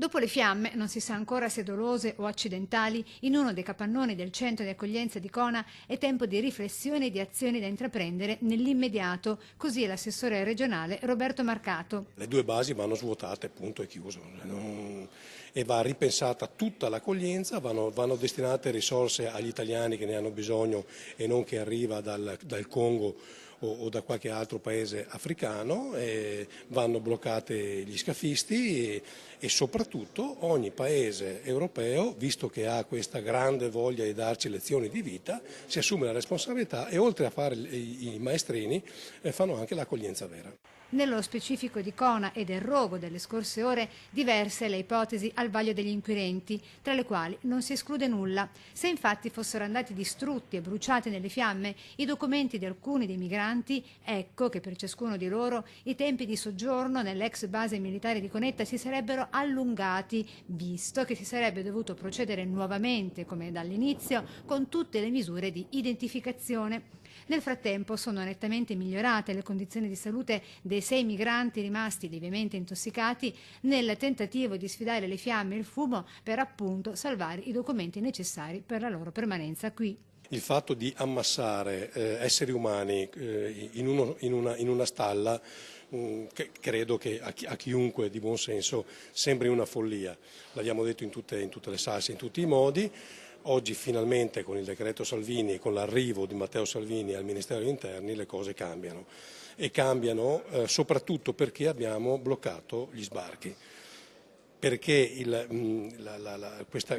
Dopo le fiamme, non si sa ancora se dolose o accidentali, in uno dei capannoni del centro di accoglienza di Cona è tempo di riflessione e di azioni da intraprendere nell'immediato, così è l'assessore regionale Roberto Marcato. Le due basi vanno svuotate, punto e chiuso. E va ripensata tutta l'accoglienza, vanno destinate risorse agli italiani che ne hanno bisogno e non che arriva dal Congo o da qualche altro paese africano, vanno bloccate gli scafisti e soprattutto ogni paese europeo, visto che ha questa grande voglia di darci lezioni di vita, si assume la responsabilità e oltre a fare i maestrini fanno anche l'accoglienza vera. Nello specifico di Cona e del rogo delle scorse ore, diverse le ipotesi al vaglio degli inquirenti, tra le quali non si esclude nulla. Se infatti fossero andati distrutti e bruciati nelle fiamme i documenti di alcuni dei migranti, ecco che per ciascuno di loro i tempi di soggiorno nell'ex base militare di Conetta si sarebbero allungati, visto che si sarebbe dovuto procedere nuovamente, come dall'inizio, con tutte le misure di identificazione. Nel frattempo sono nettamente migliorate le condizioni di salute dei 6 migranti rimasti lievemente intossicati nel tentativo di sfidare le fiamme e il fumo per appunto salvare i documenti necessari per la loro permanenza qui. Il fatto di ammassare esseri umani in una stalla credo che a chiunque di buon senso sembri una follia. L'abbiamo detto in tutte le salse, in tutti i modi. Oggi finalmente con il decreto Salvini e con l'arrivo di Matteo Salvini al Ministero degli Interni le cose cambiano e cambiano soprattutto perché abbiamo bloccato gli sbarchi. Perché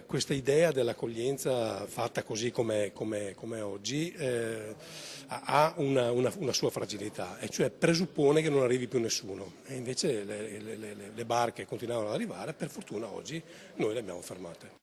questa idea dell'accoglienza fatta così come oggi ha una sua fragilità, e cioè presuppone che non arrivi più nessuno, e invece le barche continuavano ad arrivare, per fortuna oggi noi le abbiamo fermate.